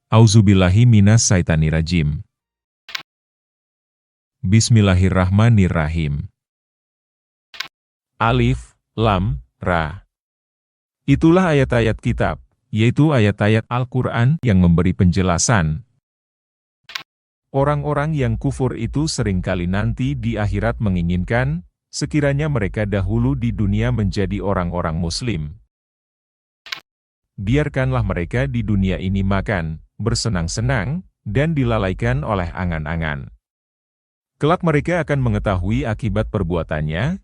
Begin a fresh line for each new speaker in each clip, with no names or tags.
Auzubillahi minas syaitanirrajim. Bismillahirrahmanirrahim. Alif, Lam, Ra. Itulah ayat-ayat kitab, yaitu ayat-ayat Al-Quran yang memberi penjelasan. Orang-orang yang kufur itu seringkali nanti di akhirat menginginkan, sekiranya mereka dahulu di dunia menjadi orang-orang muslim. Biarkanlah mereka di dunia ini makan, bersenang-senang, dan dilalaikan oleh angan-angan. Kelak mereka akan mengetahui akibat perbuatannya.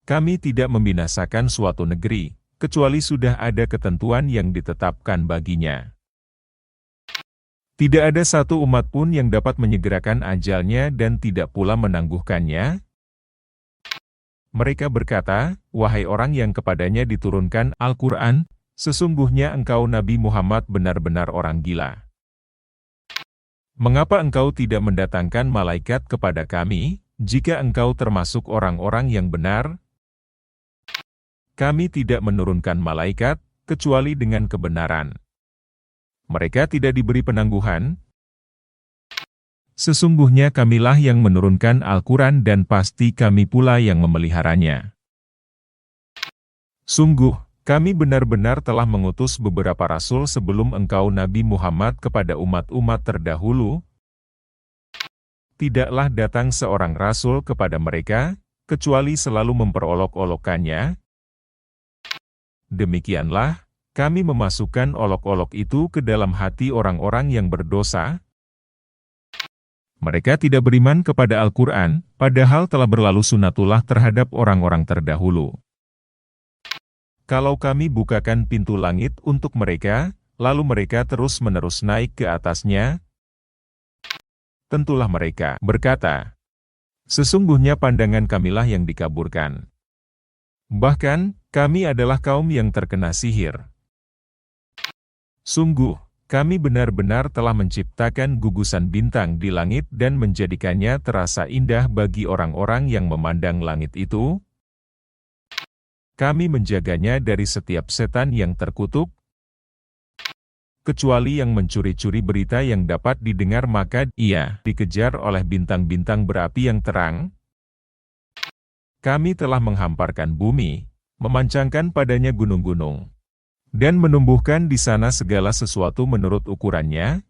Kami tidak membinasakan suatu negeri, kecuali sudah ada ketentuan yang ditetapkan baginya. Tidak ada satu umat pun yang dapat menyegerakan ajalnya dan tidak pula menangguhkannya. Mereka berkata, "Wahai orang yang kepadanya diturunkan Al-Quran, sesungguhnya engkau Nabi Muhammad benar-benar orang gila. Mengapa engkau tidak mendatangkan malaikat kepada kami, jika engkau termasuk orang-orang yang benar? Kami tidak menurunkan malaikat, kecuali dengan kebenaran. Mereka tidak diberi penangguhan. Sesungguhnya kamilah yang menurunkan Al-Quran dan pasti kami pula yang memeliharanya. Sungguh, kami benar-benar telah mengutus beberapa rasul sebelum engkau Nabi Muhammad kepada umat-umat terdahulu. Tidaklah datang seorang rasul kepada mereka, kecuali selalu memperolok-olokkannya. Demikianlah, kami memasukkan olok-olok itu ke dalam hati orang-orang yang berdosa. Mereka tidak beriman kepada Al-Quran, padahal telah berlalu sunatullah terhadap orang-orang terdahulu. Kalau kami bukakan pintu langit untuk mereka, lalu mereka terus-menerus naik ke atasnya, tentulah mereka berkata, "Sesungguhnya pandangan kamilah yang dikaburkan. Bahkan, kami adalah kaum yang terkena sihir. Sungguh, kami benar-benar telah menciptakan gugusan bintang di langit dan menjadikannya terasa indah bagi orang-orang yang memandang langit itu. Kami menjaganya dari setiap setan yang terkutuk, kecuali yang mencuri-curi berita yang dapat didengar maka ia dikejar oleh bintang-bintang berapi yang terang. Kami telah menghamparkan bumi, memancangkan padanya gunung-gunung, dan menumbuhkan di sana segala sesuatu menurut ukurannya.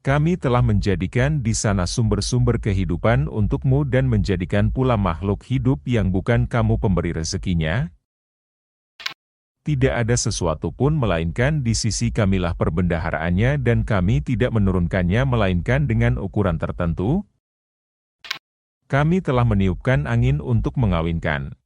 Kami telah menjadikan di sana sumber-sumber kehidupan untukmu dan menjadikan pula makhluk hidup yang bukan kamu pemberi rezekinya. Tidak ada sesuatu pun melainkan di sisi kamilah perbendaharaannya dan kami tidak menurunkannya melainkan dengan ukuran tertentu. Kami telah meniupkan angin untuk mengawinkan.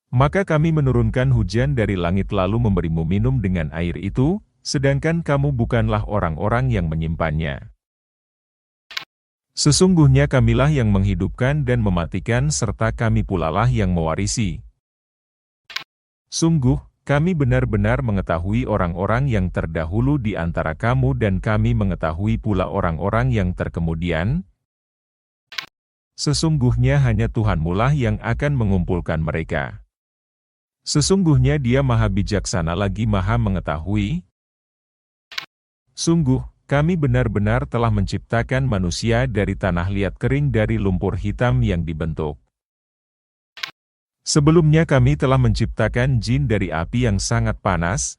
Maka kami menurunkan hujan dari langit lalu memberimu minum dengan air itu, sedangkan kamu bukanlah orang-orang yang menyimpannya. Sesungguhnya kamilah yang menghidupkan dan mematikan serta kami pulalah yang mewarisi. Sungguh, kami benar-benar mengetahui orang-orang yang terdahulu di antara kamu dan kami mengetahui pula orang-orang yang terkemudian. Sesungguhnya hanya Tuhanmu-lah yang akan mengumpulkan mereka. Sesungguhnya Dia Maha Bijaksana lagi Maha Mengetahui. Sungguh, kami benar-benar telah menciptakan manusia dari tanah liat kering dari lumpur hitam yang dibentuk. Sebelumnya kami telah menciptakan jin dari api yang sangat panas.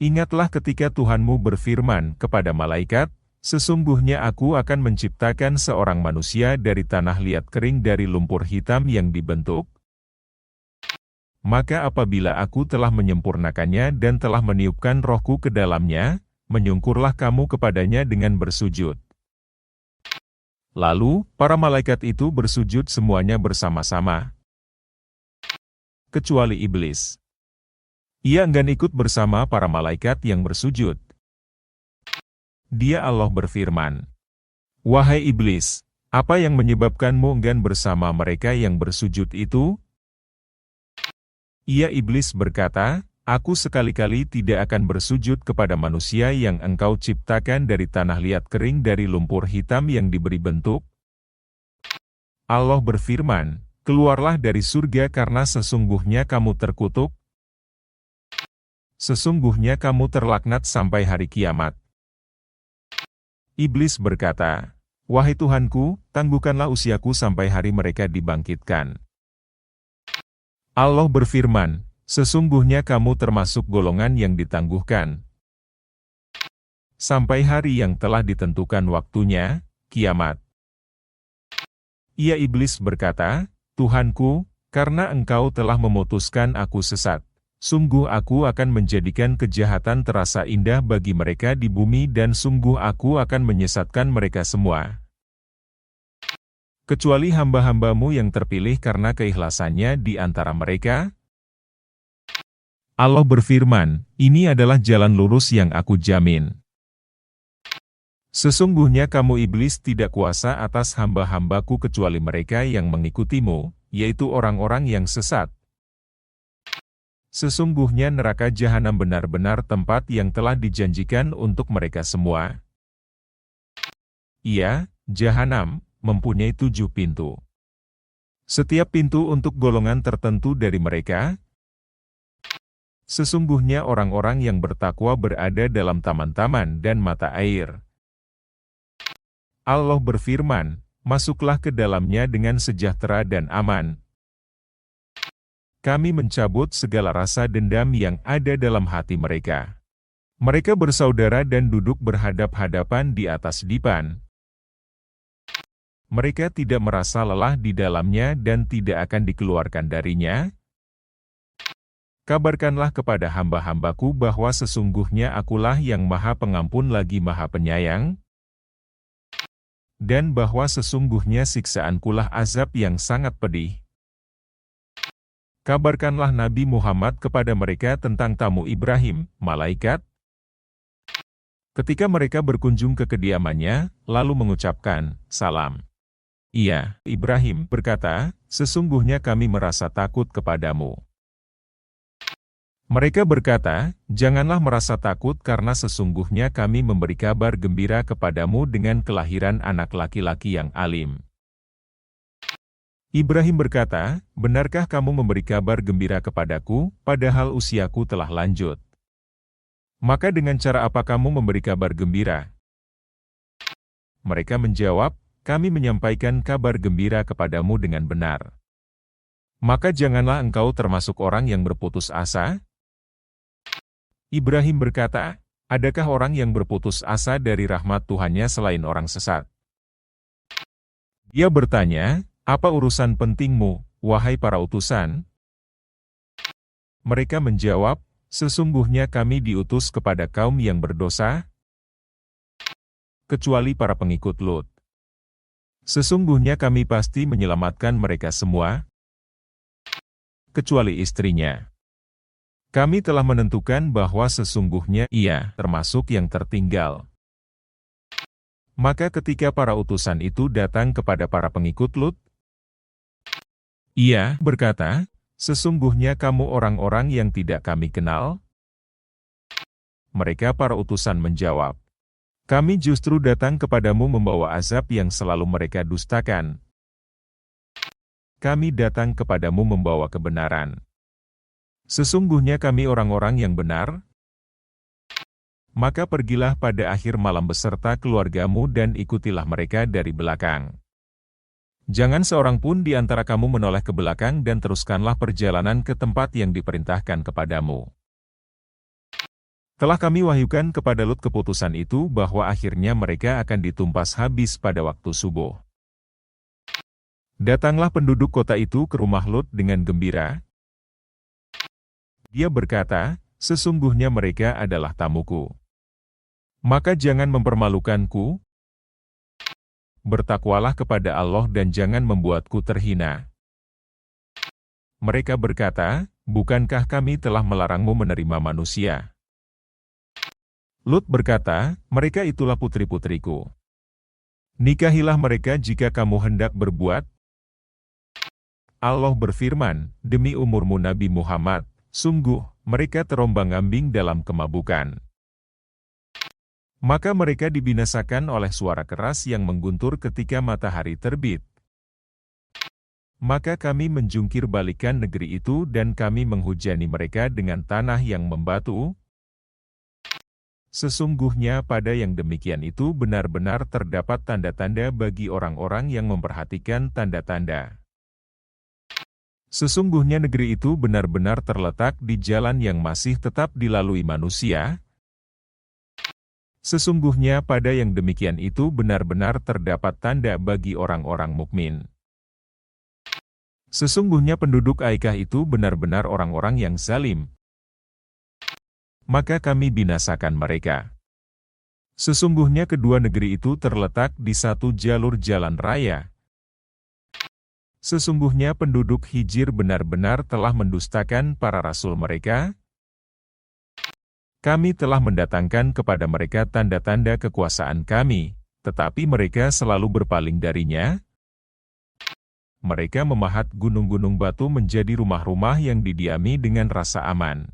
Ingatlah ketika Tuhanmu berfirman kepada malaikat, "Sesungguhnya aku akan menciptakan seorang manusia dari tanah liat kering dari lumpur hitam yang dibentuk. Maka apabila aku telah menyempurnakannya dan telah meniupkan rohku ke dalamnya, menyungkurlah kamu kepadanya dengan bersujud." Lalu, para malaikat itu bersujud semuanya bersama-sama, kecuali iblis. Ia enggan ikut bersama para malaikat yang bersujud. Dia Allah berfirman, "Wahai iblis, apa yang menyebabkanmu enggan bersama mereka yang bersujud itu?" Ia iblis berkata, "Aku sekali-kali tidak akan bersujud kepada manusia yang engkau ciptakan dari tanah liat kering dari lumpur hitam yang diberi bentuk." Allah berfirman, "Keluarlah dari surga karena sesungguhnya kamu terkutuk." Sesungguhnya kamu terlaknat sampai hari kiamat. Iblis berkata, "Wahai Tuhanku, tangguhkanlah usiaku sampai hari mereka dibangkitkan." Allah berfirman, "Sesungguhnya kamu termasuk golongan yang ditangguhkan sampai hari yang telah ditentukan waktunya, kiamat." Ia Iblis berkata, "Tuhanku, karena Engkau telah memutuskan aku sesat, sungguh aku akan menjadikan kejahatan terasa indah bagi mereka di bumi dan sungguh aku akan menyesatkan mereka semua. Kecuali hamba-hambamu yang terpilih karena keikhlasannya di antara mereka." Allah berfirman, "Ini adalah jalan lurus yang aku jamin. Sesungguhnya kamu iblis tidak kuasa atas hamba-hambaku kecuali mereka yang mengikutimu, yaitu orang-orang yang sesat. Sesungguhnya neraka jahanam benar-benar tempat yang telah dijanjikan untuk mereka semua. Ia, jahanam, mempunyai 7 pintu. Setiap pintu untuk golongan tertentu dari mereka. Sesungguhnya orang-orang yang bertakwa berada dalam taman-taman dan mata air. Allah berfirman, "Masuklah ke dalamnya dengan sejahtera dan aman. Kami mencabut segala rasa dendam yang ada dalam hati mereka. Mereka bersaudara dan duduk berhadap-hadapan di atas dipan. Mereka tidak merasa lelah di dalamnya dan tidak akan dikeluarkan darinya. Kabarkanlah kepada hamba-hambaku bahwa sesungguhnya akulah yang Maha Pengampun lagi Maha Penyayang, dan bahwa sesungguhnya siksaankulah azab yang sangat pedih." Kabarkanlah Nabi Muhammad kepada mereka tentang tamu Ibrahim, malaikat. Ketika mereka berkunjung ke kediamannya, lalu mengucapkan, "Salam." Ia, Ibrahim, berkata, "Sesungguhnya kami merasa takut kepadamu." Mereka berkata, "Janganlah merasa takut karena sesungguhnya kami memberi kabar gembira kepadamu dengan kelahiran anak laki-laki yang alim." Ibrahim berkata, "Benarkah kamu memberi kabar gembira kepadaku, padahal usiaku telah lanjut? Maka dengan cara apa kamu memberi kabar gembira?" Mereka menjawab, "Kami menyampaikan kabar gembira kepadamu dengan benar. Maka janganlah engkau termasuk orang yang berputus asa?" Ibrahim berkata, "Adakah orang yang berputus asa dari rahmat Tuhannya selain orang sesat?" Dia bertanya, "Apa urusan pentingmu, wahai para utusan?" Mereka menjawab, "Sesungguhnya kami diutus kepada kaum yang berdosa, kecuali para pengikut Lut. Sesungguhnya kami pasti menyelamatkan mereka semua, kecuali istrinya. Kami telah menentukan bahwa sesungguhnya ia termasuk yang tertinggal." Maka ketika para utusan itu datang kepada para pengikut Lut, ia berkata, "Sesungguhnya kamu orang-orang yang tidak kami kenal?" Mereka para utusan menjawab, "Kami justru datang kepadamu membawa azab yang selalu mereka dustakan. Kami datang kepadamu membawa kebenaran. Sesungguhnya kami orang-orang yang benar. Maka pergilah pada akhir malam beserta keluargamu dan ikutilah mereka dari belakang. Jangan seorang pun di antara kamu menoleh ke belakang dan teruskanlah perjalanan ke tempat yang diperintahkan kepadamu. Telah kami wahyukan kepada Lut keputusan itu bahwa akhirnya mereka akan ditumpas habis pada waktu subuh. Datanglah penduduk kota itu ke rumah Lut dengan gembira. Dia berkata, "Sesungguhnya mereka adalah tamuku. Maka jangan mempermalukanku. Bertakwalah kepada Allah dan jangan membuatku terhina." Mereka berkata, "Bukankah kami telah melarangmu menerima manusia?" Lut berkata, "Mereka itulah putri-putriku. Nikahilah mereka jika kamu hendak berbuat." Allah berfirman, "Demi umurmu Nabi Muhammad, sungguh, mereka terombang-ambing dalam kemabukan." Maka mereka dibinasakan oleh suara keras yang mengguntur ketika matahari terbit. Maka kami menjungkir balikan negeri itu dan kami menghujani mereka dengan tanah yang membatu. Sesungguhnya pada yang demikian itu benar-benar terdapat tanda-tanda bagi orang-orang yang memperhatikan tanda-tanda. Sesungguhnya negeri itu benar-benar terletak di jalan yang masih tetap dilalui manusia. Sesungguhnya pada yang demikian itu benar-benar terdapat tanda bagi orang-orang mukmin. Sesungguhnya penduduk Aikah itu benar-benar orang-orang yang zalim. Maka kami binasakan mereka. Sesungguhnya kedua negeri itu terletak di satu jalur jalan raya. Sesungguhnya penduduk Hijr benar-benar telah mendustakan para rasul mereka. Kami telah mendatangkan kepada mereka tanda-tanda kekuasaan kami, tetapi mereka selalu berpaling darinya. Mereka memahat gunung-gunung batu menjadi rumah-rumah yang didiami dengan rasa aman.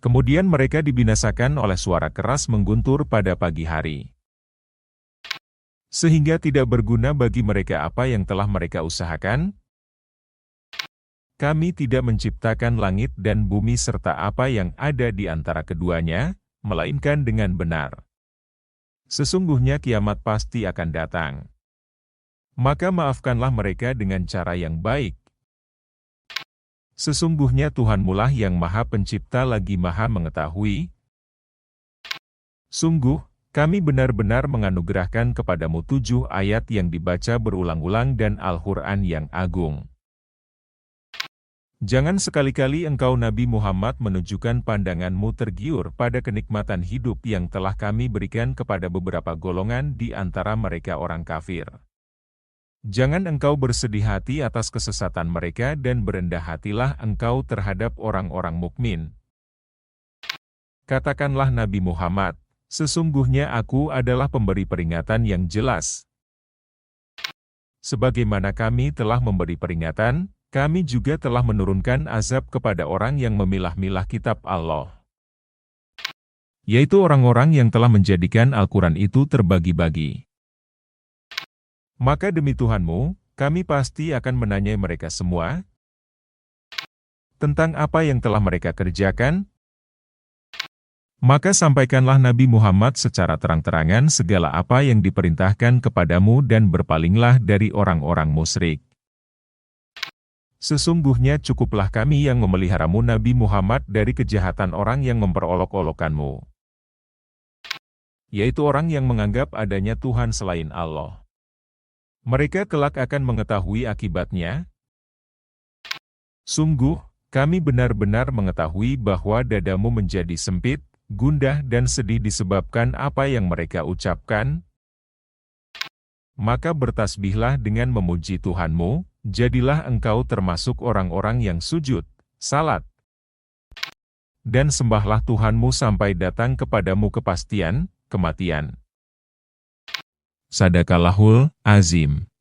Kemudian mereka dibinasakan oleh suara keras mengguntur pada pagi hari. Sehingga tidak berguna bagi mereka apa yang telah mereka usahakan. Kami tidak menciptakan langit dan bumi serta apa yang ada di antara keduanya, melainkan dengan benar. Sesungguhnya kiamat pasti akan datang. Maka maafkanlah mereka dengan cara yang baik. Sesungguhnya Tuhanmu-lah yang Maha Pencipta lagi Maha Mengetahui. Sungguh, kami benar-benar menganugerahkan kepadamu 7 ayat yang dibaca berulang-ulang dan Al-Quran yang agung. Jangan sekali-kali engkau Nabi Muhammad menunjukkan pandanganmu tergiur pada kenikmatan hidup yang telah kami berikan kepada beberapa golongan di antara mereka orang kafir. Jangan engkau bersedih hati atas kesesatan mereka dan berendah hatilah engkau terhadap orang-orang mukmin. Katakanlah Nabi Muhammad, sesungguhnya aku adalah pemberi peringatan yang jelas. Sebagaimana kami telah memberi peringatan, kami juga telah menurunkan azab kepada orang yang memilah-milah kitab Allah. Yaitu orang-orang yang telah menjadikan Al-Quran itu terbagi-bagi. Maka demi Tuhanmu, kami pasti akan menanyai mereka semua tentang apa yang telah mereka kerjakan. Maka sampaikanlah Nabi Muhammad secara terang-terangan segala apa yang diperintahkan kepadamu dan berpalinglah dari orang-orang musyrik. Sesungguhnya cukuplah kami yang memeliharamu Nabi Muhammad dari kejahatan orang yang memperolok-olokkanmu, yaitu orang yang menganggap adanya Tuhan selain Allah. Mereka kelak akan mengetahui akibatnya. Sungguh, kami benar-benar mengetahui bahwa dadamu menjadi sempit, gundah dan sedih disebabkan apa yang mereka ucapkan. Maka bertasbihlah dengan memuji Tuhanmu, jadilah engkau termasuk orang-orang yang sujud, salat. Dan sembahlah Tuhanmu sampai datang kepadamu kepastian, kematian. Sadaqallahul Azim.